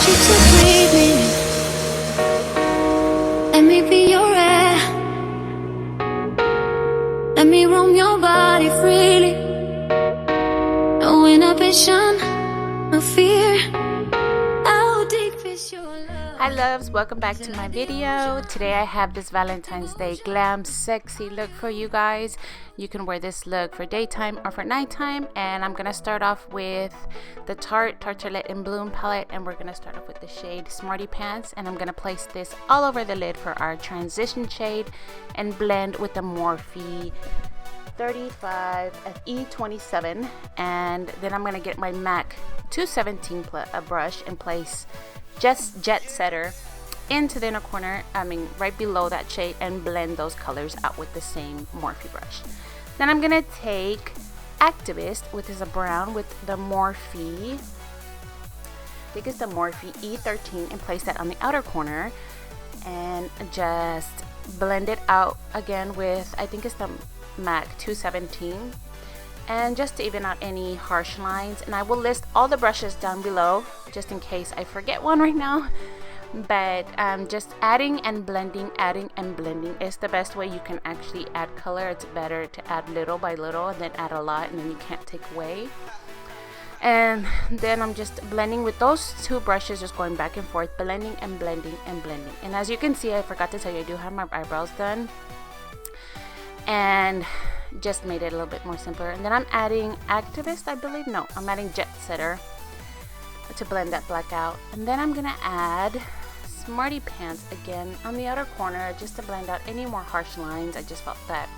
you to breathe me. Let me be your air. Let me roam your body freely. No inhibition, no fear. How deep is your love? Hi loves, welcome back to my video. Today I have this Valentine's Day glam sexy look for you guys. You can wear this look for daytime or for nighttime, and I'm gonna start off with the Tarte Tartelette in Bloom palette, and we're gonna start off with the shade Smarty Pants, and I'm gonna place this all over the lid for our transition shade and blend with the Morphe 35 E27, and then I'm gonna get my MAC 217 brush and place just Jet Setter into the inner corner, right below that shade, and blend those colors out with the same Morphe brush. Then I'm gonna take Activist, which is a brown, with the Morphe, I think it's the Morphe E13, and place that on the outer corner and just blend it out again with, I think it's the MAC 217, and just to even out any harsh lines. And I will list all the brushes down below just in case I forget one right now, but just adding and blending is the best way you can actually add color. It's better to add little by little and then add a lot, and then you can't take away. And then I'm just blending with those two brushes, just going back and forth, blending and blending and blending. And as you can see, I forgot to tell you, I do have my eyebrows done and just made it a little bit more simpler. And then I'm adding Activist, I believe. No, I'm adding Jet Setter to blend that black out. And then I'm gonna add Smarty Pants again on the outer corner just to blend out any more harsh lines. I just felt that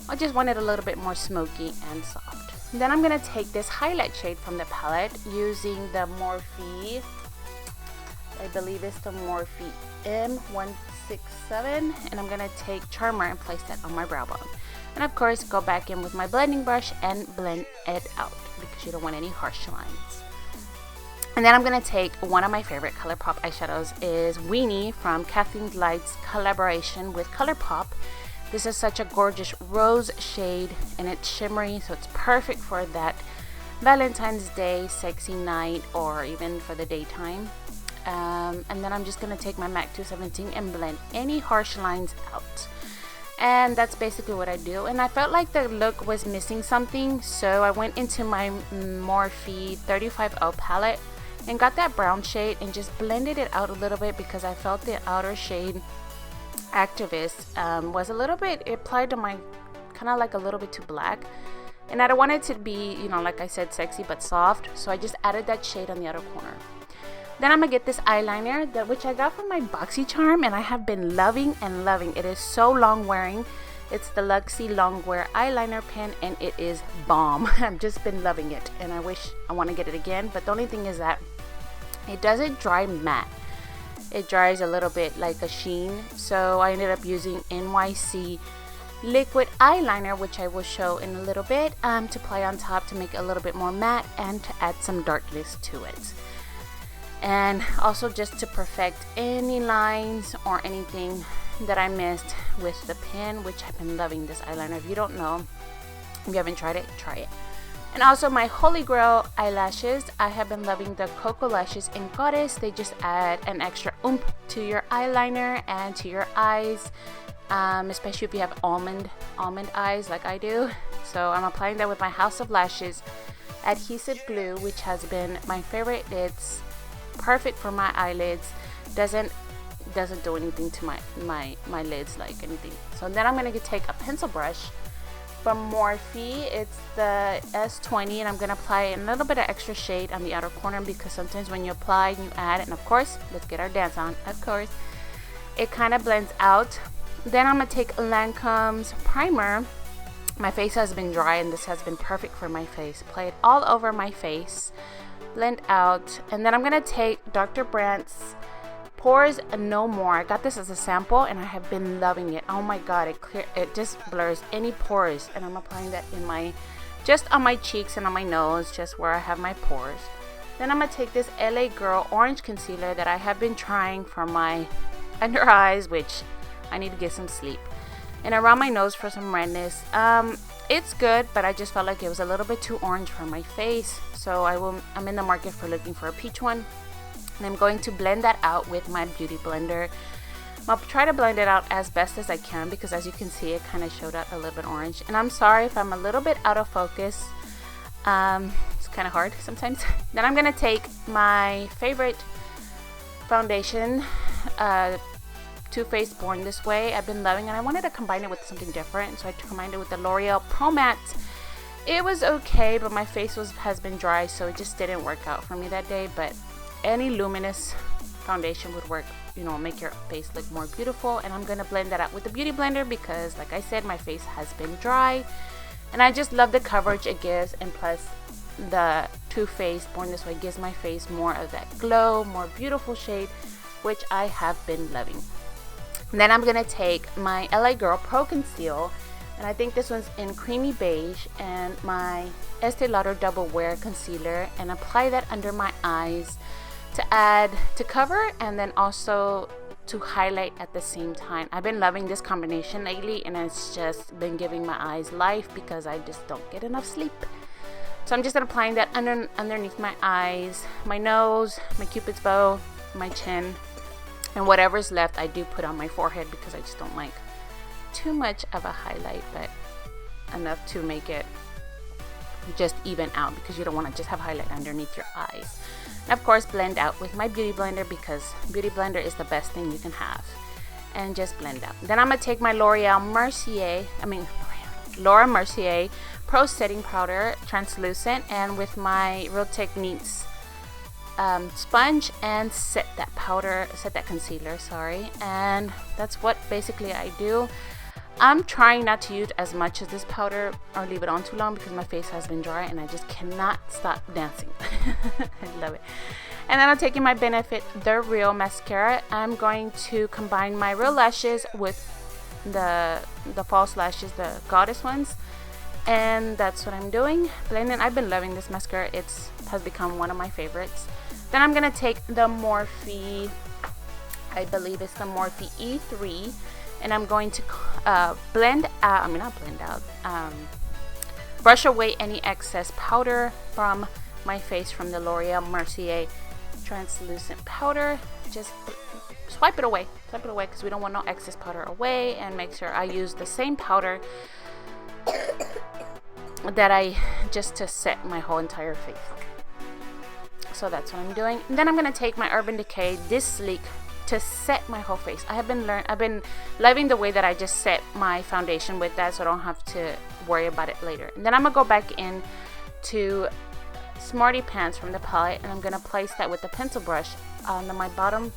I just wanted a little bit more smoky and soft. And then I'm gonna take this highlight shade from the palette using the Morphe, I believe it's the Morphe M167, and I'm gonna take Charmer and place that on my brow bone. And of course, go back in with my blending brush and blend it out because you don't want any harsh lines. And then I'm gonna take one of my favorite ColourPop eyeshadows, is Weenie from Kathleen Light's collaboration with ColourPop. This is such a gorgeous rose shade, and it's shimmery, so it's perfect for that Valentine's Day sexy night or even for the daytime. And then I'm just gonna take my MAC 217 and blend any harsh lines out. And that's basically what I do. And I felt like the look was missing something, so I went into my Morphe 35O palette and got that brown shade and just blended it out a little bit because I felt the outer shade Activist was a little bit, it applied to my kind of like a little bit too black, and I don't want it to be, you know, like I said, sexy but soft, so I just added that shade on the outer corner. Then I'm gonna get this eyeliner, which I got from my BoxyCharm, and I have been loving and loving. It is so long wearing. It's the Luxie Longwear eyeliner pen, and it is bomb. I've just been loving it, and I wish I want to get it again. But the only thing is that it doesn't dry matte. It dries a little bit like a sheen. So I ended up using NYC liquid eyeliner, which I will show in a little bit, to apply on top to make it a little bit more matte and to add some darkness to it. And also just to perfect any lines or anything that I missed with the pen, which I've been loving this eyeliner. If you don't know, if you haven't tried it, try it. And also my Holy Grail eyelashes. I have been loving the Cocoa Lashes in Goddess. They just add an extra oomph to your eyeliner and to your eyes, especially if you have almond eyes like I do. So I'm applying that with my House of Lashes adhesive glue, which has been my favorite. It's perfect for my eyelids. Doesn't do anything to my lids like anything. So then I'm gonna take a pencil brush from Morphe. It's the S20, and I'm gonna apply a little bit of extra shade on the outer corner because sometimes when you apply and you add, and of course, let's get our dance on, of course, it kind of blends out. Then I'm gonna take Lancome's primer. My face has been dry, and this has been perfect for my face. Apply it all over my face, blend out, and then I'm gonna take Dr. Brandt's Pores No More. I got this as a sample, and I have been loving it. Oh my god, it just blurs any pores, and I'm applying that in just on my cheeks and on my nose, just where I have my pores. Then I'm gonna take this LA Girl orange concealer that I have been trying for my under eyes, which I need to get some sleep, and around my nose for some redness. It's good, but I just felt like it was a little bit too orange for my face, so I'm in the market for looking for a peach one. And I'm going to blend that out with my Beauty Blender. I'll try to blend it out as best as I can because as you can see it kind of showed up a little bit orange. And I'm sorry if I'm a little bit out of focus. It's kind of hard sometimes. Then I'm going to take my favorite foundation, Too Faced Born This Way. I've been loving it. I wanted to combine it with something different, so I combined it with the L'Oreal Pro Matte. It was okay, but my face has been dry, so it just didn't work out for me that day. But any luminous foundation would work, you know, make your face look more beautiful. And I'm gonna blend that out with the Beauty Blender because, like I said, my face has been dry, and I just love the coverage it gives. And plus, the Too Faced Born This Way gives my face more of that glow, more beautiful shade, which I have been loving. And then I'm gonna take my LA Girl Pro Conceal, and I think this one's in Creamy Beige, and my Estee Lauder Double Wear Concealer, and apply that under my eyes to cover and then also to highlight at the same time. I've been loving this combination lately, and it's just been giving my eyes life because I just don't get enough sleep. So I'm just applying that underneath my eyes, my nose, my cupid's bow, my chin, and whatever's left I do put on my forehead because I just don't like too much of a highlight, but enough to make it just even out because you don't want to just have highlight underneath your eyes. And of course, blend out with my Beauty Blender because Beauty Blender is the best thing you can have, and just blend out. Then I'm gonna take my Laura Mercier Pro Setting Powder Translucent, and with my Real Techniques sponge, and set that concealer, and that's what basically I do. I'm trying not to use as much of this powder or leave it on too long because my face has been dry and I just cannot stop dancing. I love it. And then I'm taking my Benefit The Real Mascara. I'm going to combine my real lashes with the false lashes, the Goddess ones, and that's what I'm doing. Blending. I've been loving this mascara. It has become one of my favorites. Then I'm gonna take the Morphe, I believe it's the Morphe E3, and I'm going to brush away any excess powder from my face from the L'Oreal Mercier translucent powder. Just swipe it away because we don't want no excess powder away, and make sure I use the same powder that I just to set my whole entire face. So that's what I'm doing. And then I'm gonna take my Urban Decay This Sleek to set my whole face. I've been loving the way that I just set my foundation with that, so I don't have to worry about it later. And then I'm gonna go back in to Smarty Pants from the palette, and I'm gonna place that with the pencil brush on my bottom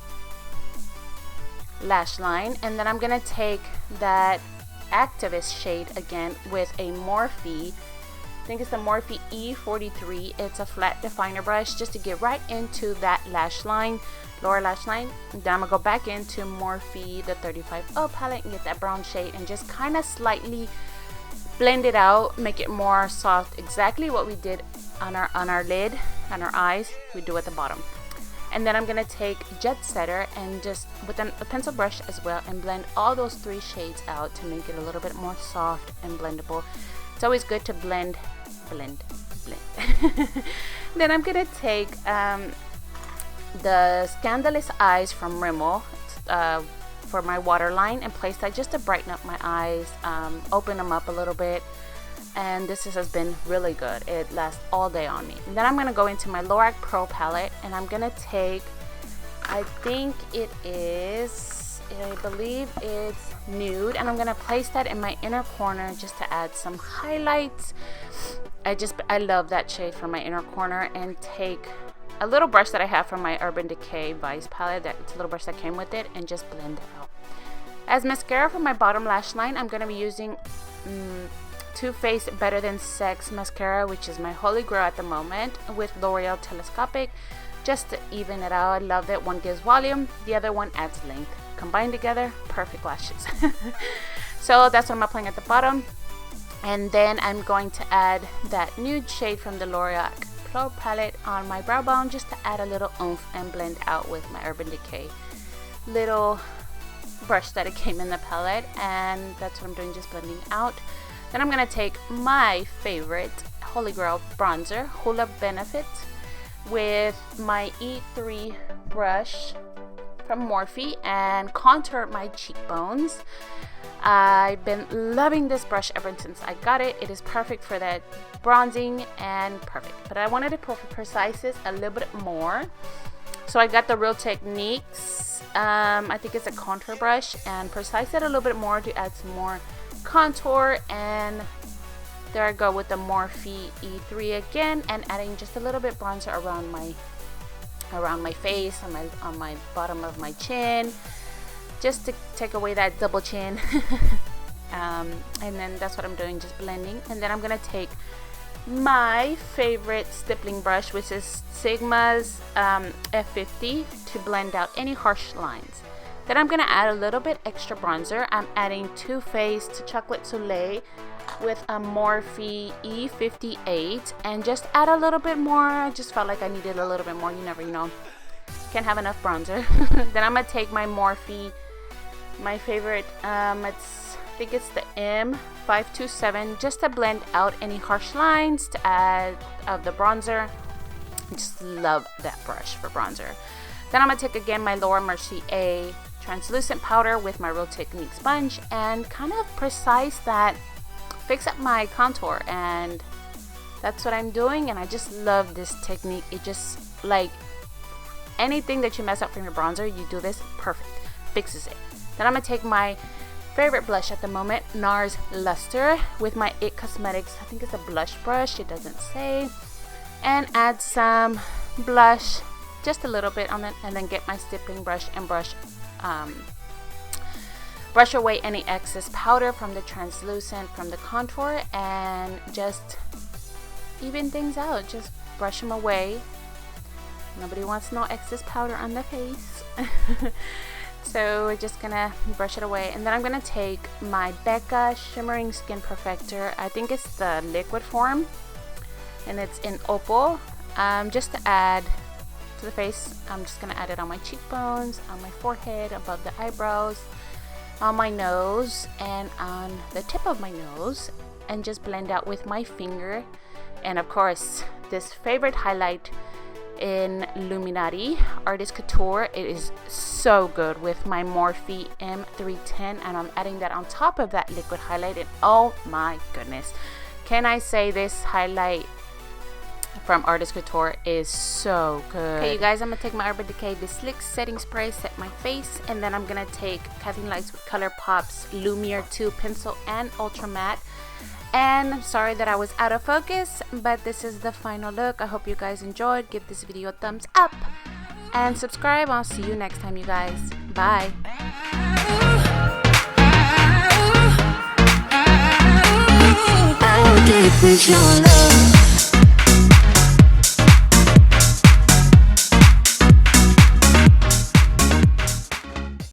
lash line. And then I'm gonna take that Activist shade again with a Morphe, I think it's the Morphe E43. It's a flat definer brush just to get right into that lash line, lower lash line. And then I'm gonna go back into Morphe the 35O palette and get that brown shade and just kind of slightly blend it out, make it more soft, exactly what we did on our lid, on our eyes, we do at the bottom. And then I'm gonna take Jet Setter and just with a pencil brush as well and blend all those three shades out to make it a little bit more soft and blendable. It's always good to blend. Then I'm gonna take the Scandalous Eyes from Rimmel for my waterline and place that just to brighten up my eyes, open them up a little bit. And this has been really good. It lasts all day on me. And then I'm gonna go into my Lorac Pro palette and I'm gonna take, I think it is, I believe it's Nude, and I'm gonna place that in my inner corner just to add some highlights. I love that shade for my inner corner, and take a little brush that I have from my Urban Decay Vice palette, it's a little brush that came with it, and just blend it out. As mascara for my bottom lash line, I'm gonna be using Too Faced Better Than Sex mascara, which is my holy grail at the moment, with L'Oreal Telescopic, just to even it out. I love it. One gives volume, the other one adds length. Combined together, perfect lashes. So that's what I'm applying at the bottom. And then I'm going to add that nude shade from the L'Oreal Pro palette on my brow bone just to add a little oomph and blend out with my Urban Decay little brush that it came in the palette. And that's what I'm doing, just blending out. Then I'm going to take my favorite Holy Grail bronzer, Hoola Benefit. with my E3 brush from Morphe and contour my cheekbones. I've been loving this brush ever since I got it. It is perfect for that bronzing and perfect. But I wanted to precise this a little bit more. So I got the Real Techniques, I think it's a contour brush, and precise it a little bit more to add some more contour. And there I go with the Morphe E3 again, and adding just a little bit bronzer around my face, on my bottom of my chin, just to take away that double chin. And then that's what I'm doing, just blending. And then I'm gonna take my favorite stippling brush, which is Sigma's F50, to blend out any harsh lines. Then I'm gonna add a little bit extra bronzer. I'm adding Too Faced Chocolate Soleil with a Morphe E58, and just add a little bit more. I just felt like I needed a little bit more. You never know, can't have enough bronzer. Then I'm gonna take my Morphe, my favorite, I think it's the M527, just to blend out any harsh lines, to add of the bronzer. I just love that brush for bronzer. Then I'm gonna take again my Laura Mercier translucent powder with my Real Technique sponge and kind of precise that, fix up my contour, and that's what I'm doing. And I just love this technique. It just, like, anything that you mess up from your bronzer, you do this, perfect, fixes it. Then I'm gonna take my favorite blush at the moment, NARS Luster, with my IT Cosmetics, I think it's a blush brush, it doesn't say, and add some blush, just a little bit on it, and then get my stippling brush and brush away any excess powder from the translucent, from the contour, and just even things out, just brush them away. Nobody wants no excess powder on the face. So we're just gonna brush it away. And then I'm gonna take my Becca Shimmering Skin Perfector, I think it's the liquid form, and it's in Opal, just to add to the face. I'm just gonna add it on my cheekbones, on my forehead, above the eyebrows, on my nose, and on the tip of my nose, and just blend out with my finger. And of course, this favorite highlight in Luminati Artist Couture, it is so good with my Morphe M310, and I'm adding that on top of that liquid highlight, and oh my goodness, can I say this highlight from Artist Couture is so good. Okay, you guys, I'm gonna take my Urban Decay The Slick Setting Spray, set my face, and then I'm gonna take Kathleen Lights with ColourPop's Lumiere 2 Pencil and Ultra Matte. And I'm sorry that I was out of focus, but this is the final look. I hope you guys enjoyed. Give this video a thumbs up and subscribe. I'll see you next time, you guys. Bye. How deep is your love?